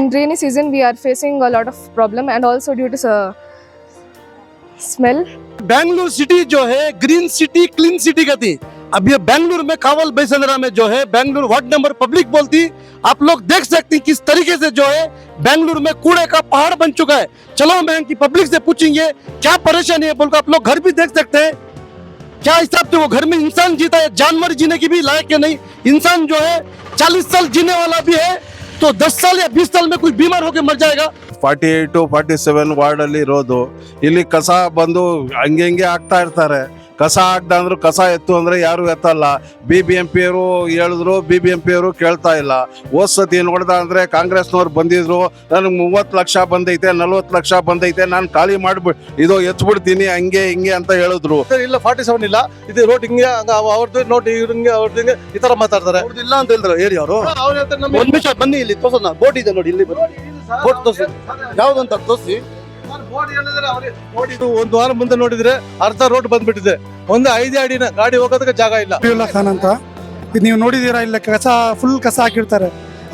in rainy season we are facing a lot of problem and also due to smell. Bengaluru city जो है green city clean city कहती। अब ये बेंगलुरु में कावल बैसंद्रा में जो है बेंगलुरु वार्ड नंबर पब्लिक बोलती। आप लोग देख सकते हैं किस तरीके से जो है बेंगलुरु में कूड़े का पहाड़ बन चुका है। चलो मैं इनकी पब्लिक से पूछेंगे क्या परेशानी है बोलकर। आप लोग घर भी देख सकते हैं क्या हिसाब से वो घर में इंसान जीता है, जानवर जीने की भी लायक है नहीं। इंसान जो है 40 साल जीने वाला भी है तो 10 साल या 20 साल में कोई बीमार होकर मर जाएगा। 48 47 ವಾರ್ಡ್ ಅಲ್ಲಿ ಇರೋದು ಇಲ್ಲಿ ಕಸ ಬಂದು ಹಂಗೆ ಆಗ್ತಾ ಇರ್ತಾರೆ। ಕಸ ಹಾಕ್ದ ಅಂದ್ರು ಕಸ ಎತ್ತು ಅಂದ್ರೆ ಯಾರು ಎತ್ತಲ್ಲ। BBMP ಅವರು ಹೇಳಿದ್ರು BBMP ಅವರು ಕೇಳ್ತಾ ಇಲ್ಲ। ಹೋದ್ ಸತಿ ನೋಡ್ದ ಅಂದ್ರೆ ಕಾಂಗ್ರೆಸ್ನವ್ರು ಬಂದಿದ್ರು ನನಗೆ 30 ಲಕ್ಷ ಬಂದೈತೆ 40 ಲಕ್ಷ ಬಂದೈತೆ ನಾನು ಖಾಲಿ ಮಾಡ್ಬಿಟ್ಟು ಇದು ಎತ್ಬಿಡ್ತೀನಿ ಹಂಗೆ ಹಿಂಗೆ ಅಂತ ಹೇಳಿದ್ರು। ಇಲ್ಲ 47 ಇಲ್ಲ ಇದು ರೋಡ್ ಹಿಂಗೆ ಅವ್ರದ್ದು ನೋಟ್ ಹಿಂಗೆ ಅವ್ರದ್ದು ಹಿಂಗೆ ಈ ತರ ಮಾತಾಡ್ತಾರೆ। ಇಲ್ಲ ಅಂತ ಹೇಳಿದ್ರು ಏರಿಯಾ ಅವರು। ಒಂದ್ ನಿಮಿಷ ಬನ್ನಿ ಇಲ್ಲಿ ತೋರ್ಸೋಣ ಬೋಟ್ ಇದೆ ನೋಡಿ ಇಲ್ಲಿ ಬೋಟ್ ತೋರಿಸಿ ಯಾವ್ದಂತ ತೋರಿಸಿ। ಒಂದು ವಾರ ಮುಂದೆ ನೋಡಿದ್ರೆ ಅರ್ಧ ರೋಡ್ ಬಂದ್ಬಿಟ್ಟಿದೆ, ಒಂದು 5 ಅಡಿನ ಗಾಡಿ ಹೋಗೋದಕ್ಕೆ ಜಾಗ ಇಲ್ಲ। ಖಾನ್ ಅಂತ ಇದು ನೀವು ನೋಡಿದೀರಾ, ಇಲ್ಲ ಕಸ ಫುಲ್ ಕಸ ಹಾಕಿರ್ತಾರೆ।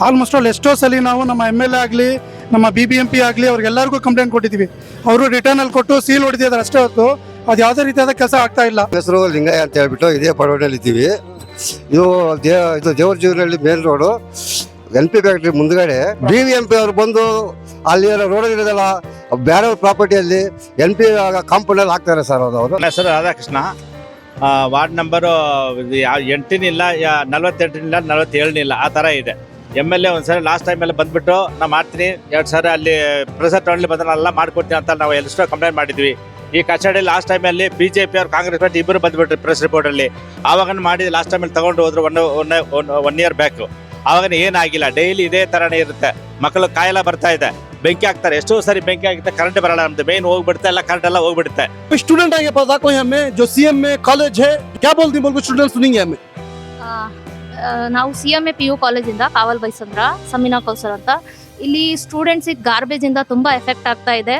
ಆಲ್ಮೋಸ್ಟ್ ಆಲ್ ಎಷ್ಟೋ ಸಲ ನಾವು ನಮ್ಮ MLA ಆಗಲಿ ನಮ್ಮ BBMP ಆಗಲಿ ಅವ್ರಿಗೆಲ್ಲರಿಗೂ ಕಂಪ್ಲೇಂಟ್ ಕೊಟ್ಟಿದ್ದೀವಿ। ಅವರು ರಿಟರ್ನ್ ಅಲ್ಲಿ ಕೊಟ್ಟು ಸೀಲ್ ಹೊಡೆದಿದ್ದಾರೆ ಅಷ್ಟೇ ಹೊತ್ತು ಅದು ಯಾವುದೇ ರೀತಿಯಾದ ಕೆಲಸ ಆಗ್ತಾ ಇಲ್ಲ। ಹೆಸರು ಲಿಂಗಯ್ಯ ಅಂತ ಹೇಳ್ಬಿಟ್ಟು ಇದೇ ಪಡವಳ್ಳಿಯಲ್ಲಿ ಇದ್ದೀವಿ। ಇದು ದೇವರ Jeevanahalli main road NP factory ಮುಂದ್ಗಡೆ BBMP ಅವರು ಬಂದು ಅಲ್ಲಿ ರೋಡ್ ಇರೋದಲ್ಲ ಬೇರೆ ಪ್ರಾಪರ್ಟಿಯಲ್ಲಿ NP ಕಾಂಪೌಂಡಲ್ಲಿ ಹಾಕ್ತಾರೆ ಸರ್ ಅವರು। ನನ್ನ ಹೆಸರು ರಾಧಾಕೃಷ್ಣ, ವಾರ್ಡ್ ನಂಬರು 8 48 47 ಆ ಥರ ಇದೆ। MLA ಒಂದ್ಸರಿ ಲಾಸ್ಟ್ ಟೈಮ್ ಎಲ್ಲ ಬಂದ್ಬಿಟ್ಟು ನಾ ಮಾಡ್ತೀನಿ 2 ಸಾರಿ ಅಲ್ಲಿ ಪ್ರೆಸರ್ ಟೌನ್ಲಿ ಬಂದಲ್ಲ ಮಾಡ್ಕೊಡ್ತೀನಿ ಅಂತ ನಾವು ಎಷ್ಟೋ ಕಂಪ್ಲೇಂಟ್ ಮಾಡಿದ್ವಿ। ಈ ಕಚೇರಿ ಲಾಸ್ಟ್ ಟೈಮಲ್ಲಿ BJP ಅವ್ರು ಕಾಂಗ್ರೆಸ್ ಪಾರ್ಟಿ ಇಬ್ಬರು ಬಂದ್ಬಿಟ್ರು ಪ್ರೆಸ್ ರಿಪೋರ್ಟಲ್ಲಿ। ಆವಾಗ ಮಾಡಿ ಲಾಸ್ಟ್ ಟೈಮಲ್ಲಿ ತಗೊಂಡು ಹೋದ್ರು 1 ಇಯರ್ ಬ್ಯಾಕ್। ಆವಾಗ ಏನಾಗಿಲ್ಲ, ಡೈಲಿ ಇದೇ ಥರನೇ ಇರುತ್ತೆ। ಮಕ್ಕಳು ಕಾಯೆಲ್ಲ ಬರ್ತಾ ಇದೆ, ಬೆಂಕಿ ಹಾಕ್ತಾರೆ, ಎಷ್ಟೋ ಸರಿ ಬೆಂಕಿ ಆಗುತ್ತೆ, ಕರೆಂಟ್ ಬರಲ್ಲ, ನಮ್ದು ಮೇನ್ ಹೋಗ್ಬಿಡುತ್ತೆ, ಎಲ್ಲ ಕರೆಂಟ್ ಎಲ್ಲ ಹೋಗ್ಬಿಡುತ್ತೆ। स्टूडेंट आगे पता कोई हमें जो CM में कॉलेज है क्या बोलती बोल स्टूडेंट सुनेंगे हमें। ನಾವು CMA PU ಕಾಲೇಜಿಂದ ಕಾವಲ್ ಬೈಸಂದ್ರ ಸಮೀನಾ ಕೌಸರ್ ಅಂತ। ಇಲ್ಲಿ ಸ್ಟೂಡೆಂಟ್ಸಿಗೆ ಗಾರ್ಬೇಜ್ ಇಂದ ತುಂಬಾ ಎಫೆಕ್ಟ್ ಆಗ್ತಾ ಇದೆ।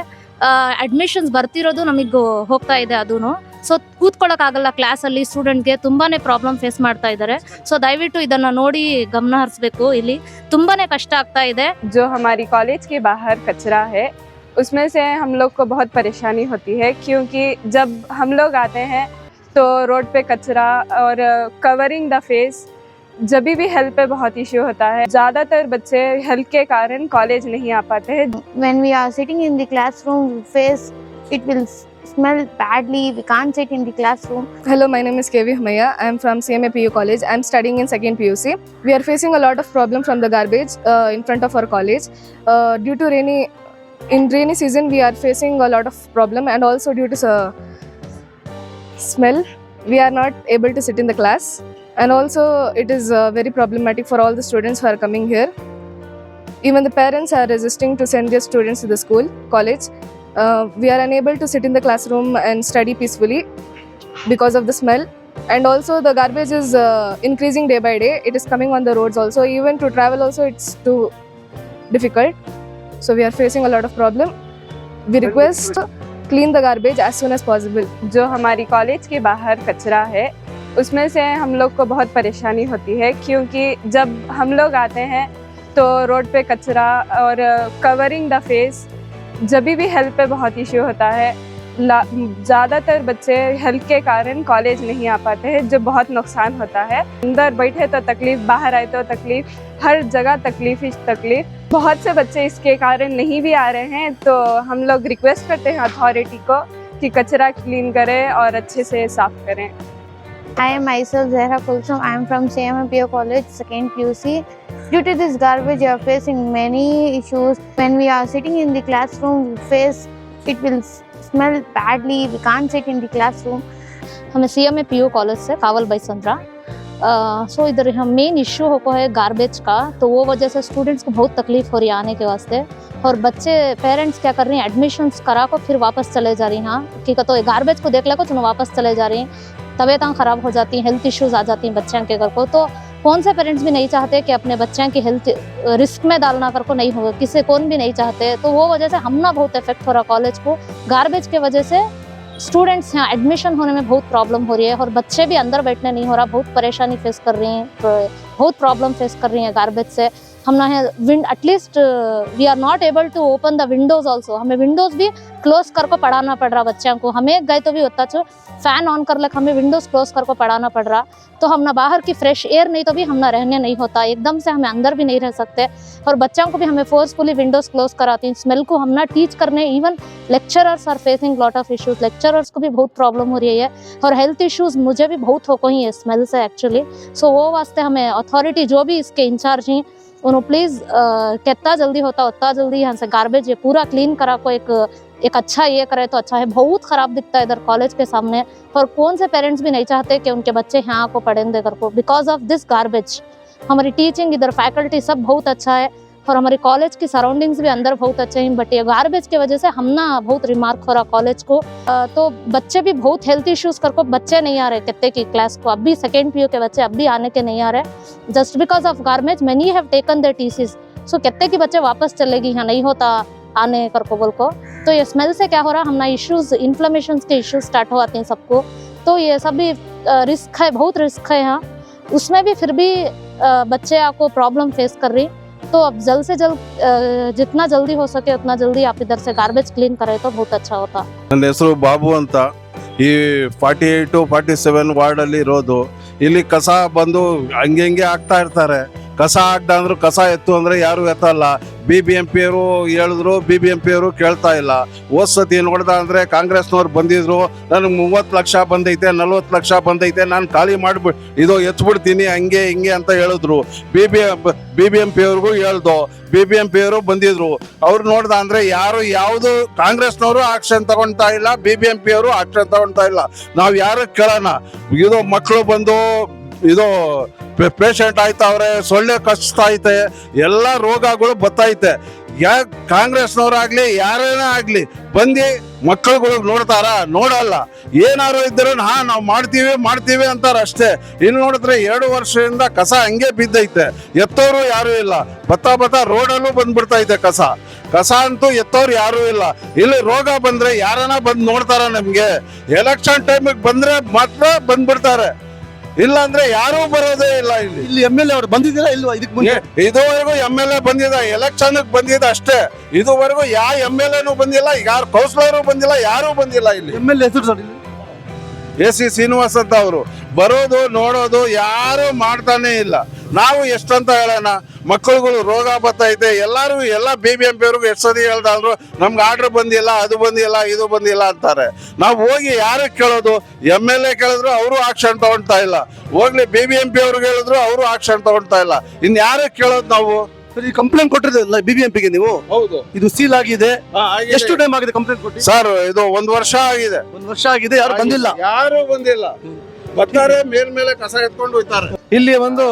ಅಡ್ಮಿಷನ್ಸ್ ಬರ್ತಿರೋದು ನಮಗೆ ಹೋಗ್ತಾ ಇದೆ ಅದೂನು। ಸೊ ಕೂತ್ಕೊಳ್ಳೋಕೆ ಆಗಲ್ಲ ಕ್ಲಾಸಲ್ಲಿ, ಸ್ಟೂಡೆಂಟ್ಗೆ ತುಂಬಾನೇ ಪ್ರಾಬ್ಲಮ್ ಫೇಸ್ ಮಾಡ್ತಾ ಇದ್ದಾರೆ। ಸೊ ದಯವಿಟ್ಟು ಇದನ್ನ ನೋಡಿ ಗಮನ ಹರಿಸಬೇಕು, ಇಲ್ಲಿ ತುಂಬಾನೇ ಕಷ್ಟ ಆಗ್ತಾ ಇದೆ। जो हमारी कॉलेज के बाहर कचरा है उसमें से हम लोग को बहुत परेशानी होती है, क्योंकि जब हम लोग आते हैं तो रोड पे कचरा और कवरिंग द फेस जब भी हेल्थ पे बहुत इश्यू होता है। ज़्यादातर बच्चे हेल्थ के कारण कॉलेज नहीं आ पाते हैं। When we are sitting in the classroom, face it will smell badly. We can't sit in the classroom. Hello, my name is KV Hamaya. I am from CMA PU college. I am studying in 2nd PUC. We are facing a lot of problem from the garbage in front of our college. Due to rainy season we are facing a lot of problem, and also due to smell we are not able to sit in the class, and also it is very problematic for all the students who are coming here. Even the parents are resisting to send their students to the college. We are unable to sit in the classroom and study peacefully because of the smell, and also the garbage is increasing day by day. It is coming on the roads also, even to travel also it's too difficult. So we are facing a lot of problem. We request clean the garbage as soon as possible. जो हमारी college के बाहर कचरा है उसमें से हम लोग को बहुत परेशानी होती है, क्योंकि जब हम लोग आते हैं तो रोड पे कचरा और कवरिंग द फेस जब भी हेल्थ पे बहुत इश्यू होता है। ज़्यादातर बच्चे हेल्थ के कारण कॉलेज नहीं आ पाते हैं, जो बहुत नुकसान होता है। अंदर बैठे तो तकलीफ, बाहर आए तो तकलीफ, हर जगह तकलीफ ही तकलीफ। बहुत से बच्चे इसके कारण नहीं भी आ रहे हैं, तो हम लोग रिक्वेस्ट करते हैं अथॉरिटी को कि कचरा क्लीन करें और अच्छे से साफ करें। I am myself Zahra Kulsum. I am from CMA PU college 2nd PUC. Due to this garbage, we are facing many issues. When we are sitting in the classroom, face it will smell badly. We can't sit in the classroom. हमें CMA PU college से कावल बैसंद्रा। सो इधर हम main issue हो है garbage का, तो वो वजह से स्टूडेंट्स को बहुत तकलीफ हो रही है आने के वास्ते। और बच्चे पेरेंट्स क्या कर रही हैं, एडमिशन्स करा को फिर वापस चले जा रही हैं। हाँ कि तो गार्बेज को देख ले को तो वापस चले जा रही हैं, तबीयतें ख़राब हो जाती हैं, हेल्थ इश्यूज़ आ जाती हैं बच्चों के घर को। तो कौन से पेरेंट्स भी नहीं चाहते कि अपने बच्चों की हेल्थ रिस्क में डालना कर को नहीं हो, किसी कौन भी नहीं चाहते। तो वो वजह से हम ना बहुत इफेक्ट हो रहा कॉलेज को, गार्बेज के वजह से स्टूडेंट्स यहाँ एडमिशन होने में बहुत प्रॉब्लम हो रही है, और बच्चे भी अंदर बैठने नहीं हो रहा, बहुत परेशानी फेस कर रही हैं, बहुत प्रॉब्लम फेस कर रही हैं गार्बेज से। हमने विंड at least we are not able to open the windows also, हमें विंडोज भी क्लोज करके पढ़ाना पड़ रहा बच्चों को। हमें गए तो भी होता छो फैन ऑन कर लग, हमें विंडोज क्लोज करके पढ़ाना पड़ रहा। तो हम ना बाहर की फ्रेश एयर नहीं तो भी हम ना रहने नहीं होता, एकदम से हमें अंदर भी नहीं रह सकते। और बच्चों को भी हमें फोर्सफुली विंडोज क्लोज कराती हैं। स्मेल को हम ना टीच करने, even lecturers are facing lot of issues, lecturers को भी बहुत प्रॉब्लम हो रही है और हेल्थ इश्यूज मुझे भी बहुत हो गई है स्मेल से एक्चुअली। सो वो वास्ते हमें अथॉरिटी जो भी इसके इंचार्ज हैं उन्होंने प्लीज़ कितना जल्दी होता उतना जल्दी यहाँ से गार्बेज ये पूरा क्लीन करा को एक अच्छा ये करे तो अच्छा है। बहुत ख़राब दिखता है इधर कॉलेज के सामने, और कौन से पेरेंट्स भी नहीं चाहते कि उनके बच्चे यहाँ को पढ़ेंगे कर को बिकॉज ऑफ दिस गार्बेज। हमारी टीचिंग इधर फैकल्टी सब बहुत अच्छा है और हमारी कॉलेज की सराउंडिंग्स भी अंदर बहुत अच्छे हैं, बट ये गार्बेज की वजह से हम ना बहुत रिमार्क हो रहा कॉलेज को। तो बच्चे भी बहुत हेल्थ इश्यूज कर को बच्चे नहीं आ रहे कितने की क्लास को, अभी सेकेंड पीयू के बच्चे अभी आने के नहीं आ रहे just because of garbage. Many have taken their TCs, so कितने की बच्चे वापस चलेगी यहाँ नहीं होता आने कर को बोल को। तो ये स्मेल से क्या हो रहा हम ना इश्यूज, इन्फ्लेमेशन के इश्यूज स्टार्ट हो आते हैं सबको। तो ये सब भी रिस्क है, बहुत रिस्क है यहाँ, उसमें भी फिर भी बच्चे आपको प्रॉब्लम फेस कर रही। तो अब जल्द से जल्द जितना जल्दी हो सके उतना जल्दी आप इधर से गार्बेज क्लीन करें तो बहुत अच्छा होता। ನನ್ನ ಹೆಸರು ಬಾಬು ಅಂತ, ಈ 48 47 ವಾರ್ಡಲ್ಲಿ ಇರೋದು. ಇಲ್ಲಿ ಕಸ ಬಂದು ಹಂಗೆ ಆಗ್ತಾ ಇರ್ತಾರೆ. ಕಸ ಹಾಕ್ದ ಅಂದ್ರು ಕಸ ಎತ್ತು ಅಂದ್ರೆ ಯಾರು ಎತ್ತಲ್ಲ. BBMP ಅವರು ಹೇಳಿದ್ರು, BBMP ಅವರು ಕೇಳ್ತಾ ಇಲ್ಲ. ಹೋದ್ ಸತಿ ನೋಡ್ದ ಅಂದ್ರೆ ಕಾಂಗ್ರೆಸ್ನವ್ರು ಬಂದಿದ್ರು, ನನಗೆ 30 ಲಕ್ಷ ಬಂದೈತೆ 40 ಲಕ್ಷ ಬಂದೈತೆ ನಾನು ಖಾಲಿ ಮಾಡ್ಬಿಟ್ಟು ಇದು ಎತ್ಬಿಡ್ತೀನಿ ಹಂಗೆ ಹಿಂಗೆ ಅಂತ ಹೇಳಿದ್ರು. BBMP ಅವ್ರಿಗೂ ಹೇಳ್ದು, BBMP ಅವರು ಬಂದಿದ್ರು. ಅವ್ರು ನೋಡ್ದ ಅಂದ್ರೆ ಯಾವುದು ಕಾಂಗ್ರೆಸ್ನವರು ಆಕ್ಷನ್ ತಗೊಳ್ತಾ ಇಲ್ಲ, BBMP ಅವರು ಆಕ್ಷನ್ ತಗೊಳ್ತಾ ಇಲ್ಲ. ನಾವ್ ಯಾರು ಕೇಳೋಣ? ಇದು ಮಕ್ಕಳು ಬಂದು ಇದು ಪೇಷಂಟ್ ಆಯ್ತವ್ರೆ, ಸೊಳ್ಳೆ ಕಚ್ತಾ ಐತೆ, ಎಲ್ಲ ರೋಗಗಳು ಬತ್ತೈತೆ. ಯಾಕೆ ಕಾಂಗ್ರೆಸ್ನವ್ರಾಗ್ಲಿ ಯಾರೇನೇ ಆಗ್ಲಿ ಬಂದು ಮಕ್ಕಳುಗಳು ನೋಡ್ತಾರ? ನೋಡಲ್ಲ. ಏನಾರು ಇದ್ರು ನಾವು ಮಾಡ್ತೀವಿ ಅಂತಾರ ಅಷ್ಟೇ. ಇನ್ನು ನೋಡಿದ್ರೆ 2 ವರ್ಷದಿಂದ ಕಸ ಹಂಗೆ ಬಿದ್ದೈತೆ, ಎತ್ತೋರು ಯಾರು ಇಲ್ಲ. ಬತ್ತಾ ರೋಡಲ್ಲೂ ಬಂದ್ಬಿಡ್ತೈತೆ ಕಸ ಅಂತೂ ಎತ್ತೋರು ಯಾರು ಇಲ್ಲ. ಇಲ್ಲಿ ರೋಗ ಬಂದ್ರೆ ಯಾರನ್ನ ಬಂದು ನೋಡ್ತಾರ? ನಮ್ಗೆ ಎಲೆಕ್ಷನ್ ಟೈಮಿಗೆ ಬಂದ್ರೆ ಮಾತ್ರ ಬಂದ್ಬಿಡ್ತಾರೆ, ಇಲ್ಲ ಅಂದ್ರೆ ಯಾರೂ ಬರೋದೇ ಇಲ್ಲ. ಇಲ್ಲಿ MLA ಅವರು ಬಂದಿದ್ದೀರಾ ಇಲ್ವಾ ಇದಕ್ಕೆ ಮುಂಚೆ? ಇದುವರೆಗೂ MLA ಬಂದಿದ, ಎಲೆಕ್ಷನ್ ಬಂದಿದ ಅಷ್ಟೇ. ಇದುವರೆಗೂ ಯಾವ MLAನೂ ಬಂದಿಲ್ಲ, ಯಾರು ಕೌನ್ಸಿಲರು ಬಂದಿಲ್ಲ, ಯಾರೂ ಬಂದಿಲ್ಲ. ಇಲ್ಲಿ MLA ಹೆಸರು ಸರ್? AC ಶ್ರೀನಿವಾಸ್ ಅಂತ ಅವರು ಬರೋದು ನೋಡೋದು ಯಾರು ಮಾಡ್ತಾನೆ ಇಲ್ಲ. ನಾವು ಎಷ್ಟಂತ ಹೇಳೋಣ? ಮಕ್ಕಳುಗಳು ರೋಗ ಬರ್ತೈತೆ. ಎಲ್ಲ BBMP ಅವ್ರಿಗೂ ಎಷ್ಟು ಸತಿ ಹೇಳ್ದಾದ್ರು ನಮ್ಗೆ ಆರ್ಡರ್ ಬಂದಿಲ್ಲ, ಅದು ಬಂದಿಲ್ಲ, ಇದು ಬಂದಿಲ್ಲ ಅಂತಾರೆ. ನಾವು ಹೋಗಿ ಯಾರು ಕೇಳೋದು? MLA ಕೇಳಿದ್ರು ಅವರು ಆಕ್ಷನ್ ತಗೊಳ್ತಾ ಇಲ್ಲ. ಹೋಗ್ಲಿ BBMP ಅವ್ರಿಗೆ ಹೇಳಿದ್ರು ಅವರು ಆಕ್ಷನ್ ತಗೊಳ್ತಾ ಇಲ್ಲ. ಇನ್ ಯಾರು ಕೇಳೋದು ನಾವು? ಸರ್, ಈ ಕಂಪ್ಲೇಂಟ್ ಕೊಟ್ಟಿರಲಿಲ್ಲ BBMPಗೆ ನೀವು? ಹೌದು, ಇದು ಸೀಲ್ ಆಗಿದೆ. ಎಷ್ಟು ಟೈಮ್ ಆಗಿದೆ ಕಂಪ್ಲೇಂಟ್ ಕೊಟ್ಟು? ಸರ್ ಇದು 1 ವರ್ಷ ಆಗಿದೆ. 1 ವರ್ಷ ಆಗಿದೆ, ಯಾರು ಬಂದಿಲ್ಲ? ಯಾರು ಬಂದಿಲ್ಲ. ಬರ್ತಾರೆ, ಮೇಲ್ಮೇಲೆ ಕಸ ಎತ್ಕೊಂಡು ಹೋಗ್ತಾರೆ. ಇಲ್ಲಿ ಒಂದು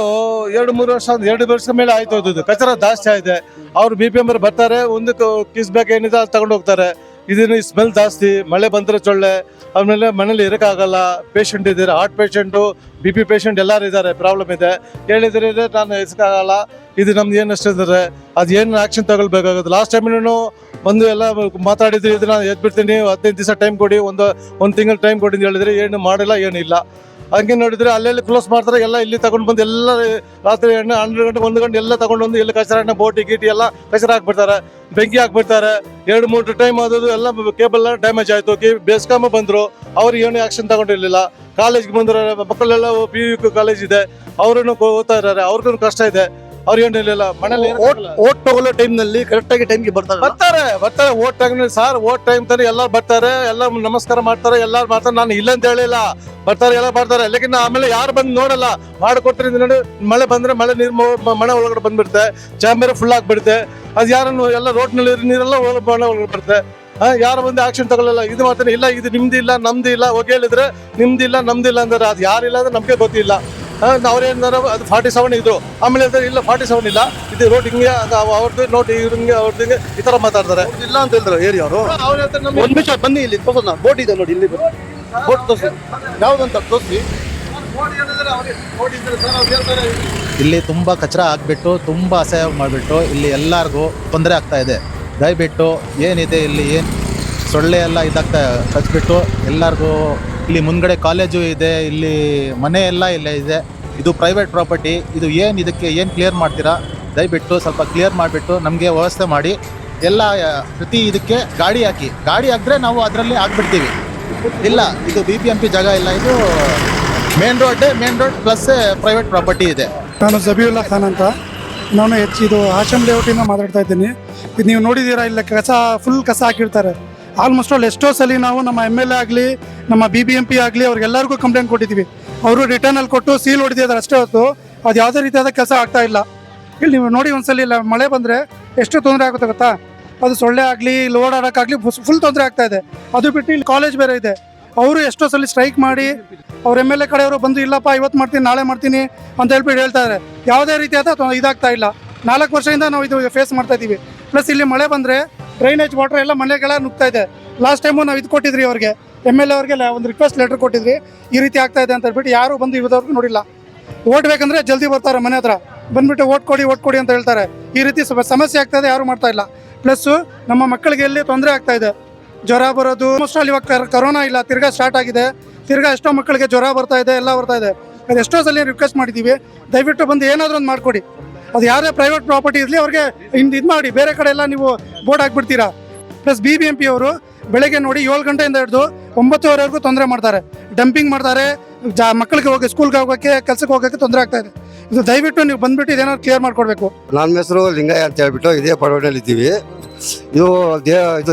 2 ವರ್ಷ ಮೇಲೆ ಆಯ್ತು. ಇದು ಕಚರ ಜಾಸ್ತಿ ಆಗಿದೆ. ಅವ್ರು BBMP ಅವರು ಬರ್ತಾರೆ, ಒಂದು ಕಿಸ್ ಬ್ಯಾಗ್ ಏನಿದೆ ಅದು ತಗೊಂಡು ಹೋಗ್ತಾರೆ. ಇದನ್ನ ಸ್ಮೆಲ್ ಜಾಸ್ತಿ, ಮಳೆ ಬಂದರೆ ಸೊಳ್ಳೆ, ಆಮೇಲೆ ಮನೇಲಿ ಇರೋಕ್ಕಾಗಲ್ಲ. ಪೇಷಂಟ್ ಇದ್ದಾರೆ, ಹಾರ್ಟ್ ಪೇಷಂಟು, BP ಪೇಷಂಟ್ ಎಲ್ಲರೂ ಇದ್ದಾರೆ, ಪ್ರಾಬ್ಲಮ್ ಇದೆ. ಕೇಳಿದ್ರೆ ನಾನು ಎಸಕ್ಕಾಗಲ್ಲ, ಇದು ನಮ್ದು ಏನು ಅಷ್ಟೇ ಇದ್ದಾರೆ, ಅದು ಏನು ಆ್ಯಕ್ಷನ್ ತಗೊಳ್ಬೇಕಾಗುತ್ತೆ. ಲಾಸ್ಟ್ ಟೈಮಿನೂ ಬಂದು ಎಲ್ಲ ಮಾತಾಡಿದ್ರು, ಇದನ್ನ ಎದ್ಬಿಡ್ತೀನಿ, 15 ದಿವಸ ಟೈಮ್ ಕೊಡಿ, ಒಂದು ತಿಂಗಳು ಟೈಮ್ ಕೊಡಿ ಅಂತ ಹೇಳಿದ್ರೆ ಏನು ಮಾಡಿಲ್ಲ, ಏನಿಲ್ಲ. ಹಂಗೆ ನೋಡಿದ್ರೆ ಅಲ್ಲೆಲ್ಲಿ ಕ್ಲೋಸ್ ಮಾಡ್ತಾರೆ, ಎಲ್ಲ ಇಲ್ಲಿ ತಗೊಂಡು ಬಂದು ಎಲ್ಲ ರಾತ್ರಿ 12 ಗಂಟೆ 1 ಗಂಟೆ ಎಲ್ಲ ತಗೊಂಡು ಬಂದು ಎಲ್ಲ ಕಚರ ಬೋಟಿ ಗೀಟಿ ಎಲ್ಲ ಕಚರ ಹಾಕ್ಬಿಡ್ತಾರೆ, ಬೆಂಕಿ ಹಾಕ್ಬಿಡ್ತಾರೆ. 2-3 ಟೈಮ್ ಆದದ್ದು ಎಲ್ಲ ಕೇಬಲ್ ಡ್ಯಾಮೇಜ್ ಆಯಿತು. ಬೆಸ್ಕಾಮ ಬಂದರು, ಅವ್ರು ಏನು ಆ್ಯಕ್ಷನ್ ತಗೊಂಡಿರಲಿಲ್ಲ. ಕಾಲೇಜ್ಗೆ ಬಂದ್ರೆ ಮಕ್ಕಳೆಲ್ಲ PU ಕಾಲೇಜ್ ಇದೆ, ಅವರನ್ನು ಓದ್ತಾ ಇದ್ದಾರೆ, ಅವ್ರಿಗೂ ಕಷ್ಟ ಇದೆ. ಅವ್ರು ಏನಿಲ್ಲ, ಮನೇಲಿ ಓಟ್ ತಗೊಳ್ಳೋ ಟೈಮ್ ನಲ್ಲಿ ಕರೆಕ್ಟ್ ಆಗಿ ಟೈಮ್ಗೆ ಬರ್ತಾರೆ. Vote time sir, vote time ತಾನೆ ಎಲ್ಲರೂ ಬರ್ತಾರೆ, ಎಲ್ಲ ನಮಸ್ಕಾರ ಮಾಡ್ತಾರೆ, ಎಲ್ಲರೂ ಮಾಡ್ತಾರೆ. ನಾನು ಇಲ್ಲ ಅಂತ ಹೇಳಿಲ್ಲ, ಬರ್ತಾರೆ, ಎಲ್ಲ ಬರ್ತಾರೆ. ಲೇಕಿನ್ ಆಮೇಲೆ ಯಾರು ಬಂದು ನೋಡಲ್ಲ. ಮಾಡಿಕೊಟ್ರೆ ನೋಡಿ, ಮಳೆ ಬಂದ್ರೆ ಮಳೆ ನೀರು ಮನೆ ಒಳಗಡೆ ಬಂದ್ಬಿಡುತ್ತೆ, ಚಾಂಬರ್ ಫುಲ್ ಆಗಿಬಿಡುತ್ತೆ. ಅದು ಯಾರನ್ನು ಎಲ್ಲ ರೋಡ್ನಲ್ಲಿ ನೀರೆಲ್ಲ ಮನೆ ಒಳಗಡೆ ಬರುತ್ತೆ. ಯಾರು ಬಂದು ಆಕ್ಷನ್ ತಗೊಳ್ಳಲ್ಲ. ಇದು ಮಾಡ್ತಾನೆ, ಇಲ್ಲ ಇದು ನಿಮ್ದಿಲ್ಲ ನಮ್ದು ಇಲ್ಲ. ಹೋಗಿ ಹೇಳಿದ್ರೆ ನಿಮ್ದಿಲ್ಲ ನಮ್ದಿಲ್ಲ ಅಂದ್ರೆ ಅದು ಯಾರಿಲ್ಲ ಅಂದ್ರೆ ನಮಗೆ ಗೊತ್ತಿಲ್ಲ. ಅವ್ರೇನಾರ ಅದು 47 ಇದ್ರು, ಆಮೇಲೆ ಇಲ್ಲ 47 ಇಲ್ಲ, ಇದು ರೋಡ್ ಹಿಂಗೆ ಅವ್ರದ್ದು ನೋಟ್ ಹಿಂಗೆ ಅವ್ರದ್ದು ಹಿಂಗೆ ಈ ಥರ ಮಾತಾಡ್ತಾರೆ. ಇಲ್ಲ ಅಂತ ಹೇಳಿದ್ರು ಏರಿಯಾ ಅವರು. ಒಂದು ನಿಮಿಷ ಬನ್ನಿ, ಇಲ್ಲಿ ತೋರ್ಸೋಣ. ಬೋಟ್ ಇದೆ ನೋಡಿ, ಇಲ್ಲಿ ಬೋಟ್ ತೋರಿಸಿ, ಯಾವುದಂತ ತೋರಿಸಿ. ಇಲ್ಲಿ ತುಂಬ ಕಚರ ಹಾಕ್ಬಿಟ್ಟು, ತುಂಬ ಅಸಹ್ಯ ಮಾಡಿಬಿಟ್ಟು ಇಲ್ಲಿ ಎಲ್ಲರಿಗೂ ತೊಂದರೆ ಆಗ್ತಾ ಇದೆ. ದಯವಿಟ್ಟು ಏನಿದೆ ಇಲ್ಲಿ, ಏನು ಸೊಳ್ಳೆ ಎಲ್ಲ ಇದಾಗ್ತಾ ಕಚ್ಬಿಟ್ಟು ಎಲ್ಲರಿಗೂ. ಇಲ್ಲಿ ಮುಂದ್ಗಡೆ ಕಾಲೇಜು ಇದೆ, ಇಲ್ಲಿ ಮನೆ ಎಲ್ಲ ಇಲ್ಲೇ ಇದೆ. ಇದು ಪ್ರೈವೇಟ್ ಪ್ರಾಪರ್ಟಿ. ಇದು ಇದಕ್ಕೆ ಏನು ಕ್ಲಿಯರ್ ಮಾಡ್ತೀರಾ? ದಯವಿಟ್ಟು ಸ್ವಲ್ಪ ಕ್ಲಿಯರ್ ಮಾಡಿಬಿಟ್ಟು ನಮಗೆ ವ್ಯವಸ್ಥೆ ಮಾಡಿ ಎಲ್ಲ ಪ್ರತಿ ಇದಕ್ಕೆ ಗಾಡಿ ಹಾಕಿದ್ರೆ ನಾವು ಅದರಲ್ಲಿ ಆಗ್ಬಿಡ್ತೀವಿ. ಇಲ್ಲ, ಇದು BBMP ಜಾಗ ಇಲ್ಲ, ಇದು main road plus private property ಇದೆ. ನಾನು ಜಬೀವುಲ್ಲಾ ಖಾನ್ ಅಂತ, ನಾನು ಇದು ಆಶ್ರಮ್ ಲೇಔಟಿಂದ ಮಾತಾಡ್ತಾ ಇದ್ದೀನಿ. ಇದು ನೀವು ನೋಡಿದ್ದೀರಾ, ಇಲ್ಲ ಫುಲ್ ಕಸ ಹಾಕಿರ್ತಾರೆ. ಆಲ್ಮೋಸ್ಟ್ ಆಲ್ ಎಷ್ಟೋ ಸಲ ನಾವು ನಮ್ಮ MLA ಆಗಲಿ ನಮ್ಮ BBMP ಆಗಲಿ ಅವ್ರಿಗೆಲ್ಲರಿಗೂ ಕಂಪ್ಲೇಂಟ್ ಕೊಟ್ಟಿದ್ದೀವಿ. ಅವರು ರಿಟರ್ನಲ್ಲಿ ಕೊಟ್ಟು ಸೀಲ್ ಹೊಡೆದಿದ್ದಾರೆ ಅಷ್ಟೇ ಹೊತ್ತು ಅದು ಯಾವುದೇ ರೀತಿಯಾದ ಕೆಲಸ ಆಗ್ತಾ ಇಲ್ಲ. ಇಲ್ಲಿ ನೀವು ನೋಡಿ ಒಂದ್ಸಲ, ಇಲ್ಲ ಮಳೆ ಬಂದರೆ ಎಷ್ಟು ತೊಂದರೆ ಆಗುತ್ತೆ ಗೊತ್ತಾ? ಅದು ಸೊಳ್ಳೆ ಆಗಲಿ ಲೋಡ್ ಆಡೋಕ್ಕಾಗಲಿ ಫುಲ್ ತೊಂದರೆ ಆಗ್ತಾ ಇದೆ. ಅದು ಬಿಟ್ಟು ಇಲ್ಲಿ ಕಾಲೇಜ್ ಬೇರೆ ಇದೆ. ಅವರು ಎಷ್ಟೋ ಸಲ ಸ್ಟ್ರೈಕ್ ಮಾಡಿ ಅವ್ರ MLA ಕಡೆಯವರು ಬಂದು ಇಲ್ಲಪ್ಪ ಇವತ್ತು ಮಾಡ್ತೀನಿ ನಾಳೆ ಮಾಡ್ತೀನಿ ಅಂತ ಹೇಳ್ಬಿಟ್ಟು ಹೇಳ್ತಾ ಇದ್ದಾರೆ. ಯಾವುದೇ ರೀತಿಯಾದ ಇದಾಗ್ತಾ ಇಲ್ಲ. 4 ವರ್ಷದಿಂದ ನಾವು ಇದು ಫೇಸ್ ಮಾಡ್ತಾ ಇದ್ದೀವಿ. ಪ್ಲಸ್ ಇಲ್ಲಿ ಮಳೆ ಬಂದರೆ ಡ್ರೈನೇಜ್ ವಾಟರ್ ಎಲ್ಲ ಮನೆಗೆಲ್ಲ ನುಗ್ತಾ ಇದೆ. ಲಾಸ್ಟ್ ಟೈಮು ನಾವು ಇದು ಕೊಟ್ಟಿದ್ರಿ ಅವ್ರಿಗೆ, MLA ಅವ್ರಿಗೆ ಒಂದು ರಿಕ್ವೆಸ್ಟ್ ಲೆಟರ್ ಕೊಟ್ಟಿದ್ರಿ, ಈ ರೀತಿ ಆಗ್ತಾ ಇದೆ ಅಂತ ಹೇಳ್ಬಿಟ್ಟು. ಯಾರು ಬಂದು ಇವತ್ತವರೆಗೂ ನೋಡಿಲ್ಲ. ಓಟ್ ಬೇಕಂದ್ರೆ ಜಲ್ದಿ ಬರ್ತಾರೆ ಮನೆ ಹತ್ರ ಬಂದ್ಬಿಟ್ಟು ಓಟ್ ಕೊಡಿ ಅಂತ ಹೇಳ್ತಾರೆ. ಈ ರೀತಿ ಸಮಸ್ಯೆ ಆಗ್ತಾ ಇದೆ, ಯಾರು ಮಾಡ್ತಾ ಇಲ್ಲ. ಪ್ಲಸ್ಸು ನಮ್ಮ ಮಕ್ಕಳಿಗೆ ಎಲ್ಲಿ ತೊಂದರೆ ಆಗ್ತಾ ಇದೆ, ಜ್ವರ ಬರೋದು. ಆಲ್ಮೋಸ್ಟ್ ಆಲ್ ಇವಾಗ ಕರೋನಾ ಇಲ್ಲ, ತಿರ್ಗಾ ಸ್ಟಾರ್ಟ್ ಆಗಿದೆ. ತಿರ್ಗಾ ಎಷ್ಟೋ ಮಕ್ಕಳಿಗೆ ಜ್ವರ ಬರ್ತಾ ಇದೆ, ಎಲ್ಲ ಬರ್ತಾ ಇದೆ. ಅದು ಎಷ್ಟೋ ಸಲ ರಿಕ್ವೆಸ್ಟ್ ಮಾಡಿದ್ದೀವಿ, ದಯವಿಟ್ಟು ಬಂದು ಏನಾದರೂ ಒಂದು ಮಾಡಿಕೊಡಿ. ಅದು ಯಾರೇ ಪ್ರೈವೇಟ್ ಪ್ರಾಪರ್ಟಿ ಇರಲಿ ಅವ್ರಿಗೆ ಇದು ಮಾಡಿ, ಬೇರೆ ಕಡೆ ಎಲ್ಲ ನೀವು ಬೋರ್ಡ್ ಹಾಕ್ಬಿಡ್ತೀರಾ. ಪ್ಲಸ್ BBMP ಅವರು ಬೆಳಗ್ಗೆ ನೋಡಿ 7 ಗಂಟೆಯಿಂದ ಹಿಡಿದು 9:00ವರೆಗೂ ತೊಂದರೆ ಮಾಡ್ತಾರೆ, ಡಂಪಿಂಗ್ ಮಾಡ್ತಾರೆ. ಮಕ್ಕಳಿಗೆ ಸ್ಕೂಲ್ಗೆ ಹೋಗೋಕ್ಕೆ ಕೆಲಸಕ್ಕೆ ಹೋಗೋಕ್ಕೆ ತೊಂದರೆ ಆಗ್ತಾ ಇದೆ. ಇದು ದಯವಿಟ್ಟು ನೀವು ಬಂದ್ಬಿಟ್ಟು ಇದೇನಾದ್ರು ಕ್ಲಿಯರ್ ಮಾಡಿಕೊಡ್ಬೇಕು. ನನ್ನ ಹೆಸರು ಲಿಂಗಯ್ಯ ಅಂತ ಹೇಳ್ಬಿಟ್ಟು ಇದೇ ಪಡವಳ್ಳಿಯಲ್ಲಿ ಇದ್ದೀವಿ. ಇದು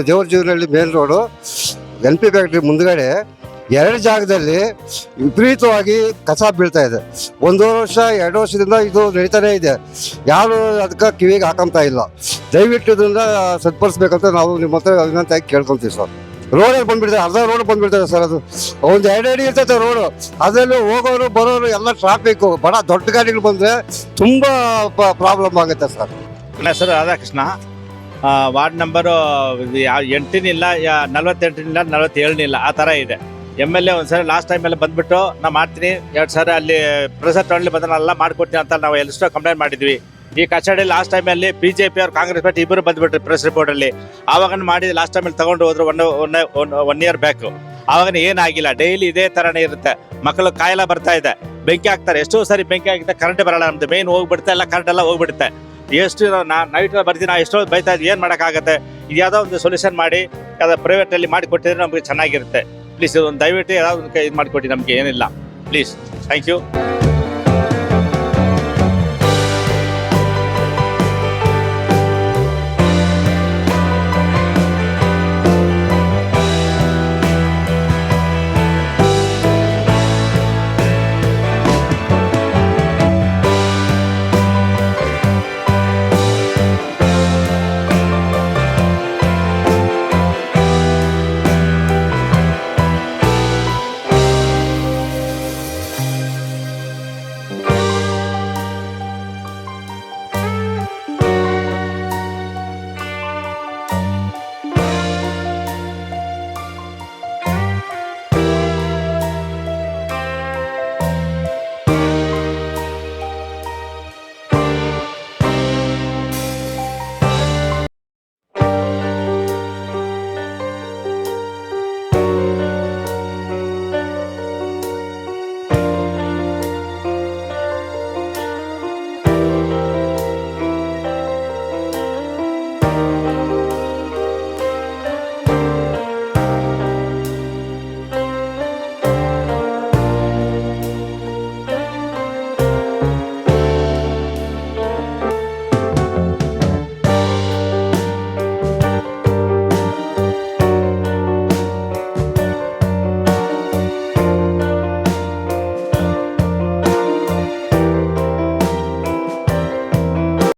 ದೇವರ Jeevanahalli main road NP factory ಮುಂದ್ಗಡೆ 2 ಜಾಗದಲ್ಲಿ ವಿಪರೀತವಾಗಿ ಕಸ ಬೀಳ್ತಾ ಇದೆ. 1.5 ವರ್ಷ 2 ವರ್ಷದಿಂದ ಇದು ನಡೀತಾನೆ ಇದೆ. ಯಾರು ಅದಕ್ಕೆ ಕಿವಿಗೆ ಹಾಕೊಂತ ಇಲ್ಲ. ದಯವಿಟ್ಟು ಇದರಿಂದ ಸರಿಪಡಿಸ್ಬೇಕಂತ ನಾವು ನಿಮ್ಮ ಹತ್ರ ವಿನಂತಿಯಾಗಿ ಕೇಳ್ಕೊತೀವಿ ಸರ್. ರೋಡಲ್ಲಿ ಬಂದ್ಬಿಡ್ತಾರೆ, ಅರ್ಧ ರೋಡ್ ಬಂದ್ಬಿಡ್ತಾರೆ ಸರ್. ಅದು ಒಂದು 2 ಅಡಿ ಇರ್ತೈತೆ ರೋಡು. ಅದರಲ್ಲೂ ಹೋಗೋರು ಬರೋರು ಎಲ್ಲ ಟ್ರಾಫಿಕ್ಕು. ಬಡ ದೊಡ್ಡ ಗಾಡಿಗಳು ಬಂದರೆ ತುಂಬ ಪ್ರಾಬ್ಲಮ್ ಆಗುತ್ತೆ ಸರ್. ನನ್ನ ಹೆಸರು ರಾಧಾಕೃಷ್ಣ. ವಾರ್ಡ್ ನಂಬರು 8 ಇಲ್ಲ, 48 ಇಲ್ಲ, 47 ಇಲ್ಲ, ಆ ಥರ ಇದೆ. MLA ಒಂದ್ಸರಿ ಲಾಸ್ಟ್ ಟೈಮಲ್ಲಿ ಬಂದ್ಬಿಟ್ಟು ನಾ ಮಾಡ್ತೀನಿ 2 ಸಾರಿ ಅಲ್ಲಿ ಪ್ರೆಸರ್ ಟೌನಲ್ಲಿ ಬಂದನೆಲ್ಲ ಮಾಡ್ಕೊಡ್ತೀನಿ ಅಂತ ನಾವು ಎಷ್ಟೋ ಕಂಪ್ಲೇಂಟ್ ಮಾಡಿದ್ವಿ. ಈ ಕಚೇರಿ ಲಾಸ್ಟ್ ಟೈಮಲ್ಲಿ BJP ಅವ್ರು ಕಾಂಗ್ರೆಸ್ ಪಾರ್ಟಿ ಇಬ್ಬರು ಬಂದ್ಬಿಟ್ರು ಪ್ರೆಸ್ ರಿಪೋರ್ಟಲ್ಲಿ. ಆವಾಗ ಮಾಡಿ ಲಾಸ್ಟ್ ಟೈಮಲ್ಲಿ ತಗೊಂಡು ಹೋದ್ರು 1 ಇಯರ್ ಬ್ಯಾಕ್. ಆವಾಗ ಏನಾಗಿಲ್ಲ, ಡೈಲಿ ಇದೇ ಥರನೇ ಇರುತ್ತೆ. ಮಕ್ಕಳು ಕಾಯಿಲೆ ಬರ್ತಾ ಇದೆ, ಬೆಂಕಿ ಹಾಕ್ತಾರೆ. ಎಷ್ಟೋ ಸಾರಿ ಬೆಂಕಿ ಹಾಕಿದ್ರೆ ಕರೆಂಟ್ ಬರಲ್ಲ, ನಮ್ದು ಮೇನ್ ಹೋಗ್ಬಿಡುತ್ತೆ, ಎಲ್ಲ ಕರೆಂಟ್ ಎಲ್ಲ ಹೋಗ್ಬಿಡುತ್ತೆ. ಎಷ್ಟು ನೈಟ್ ಬರ್ತೀನಿ, ಎಷ್ಟೋ ಬೈತಾ ಇದ್ದು ಏನು ಮಾಡೋಕ್ಕಾಗತ್ತೆ? ಇದು ಯಾವುದೋ ಒಂದು ಸೊಲ್ಯೂಷನ್ ಮಾಡಿ ಯಾವುದೋ ಪ್ರೈವೇಟಲ್ಲಿ ಮಾಡಿ ಕೊಟ್ಟಿದ್ರೆ ನಮಗೆ ಚೆನ್ನಾಗಿರುತ್ತೆ. ಪ್ಲೀಸ್ ಒಂದು ದಯವಿಟ್ಟು ಯಾವ್ದು ಇದು ಮಾಡಿಕೊಡಿ, ನಮಗೆ ಏನಿಲ್ಲ ಪ್ಲೀಸ್. Thank you.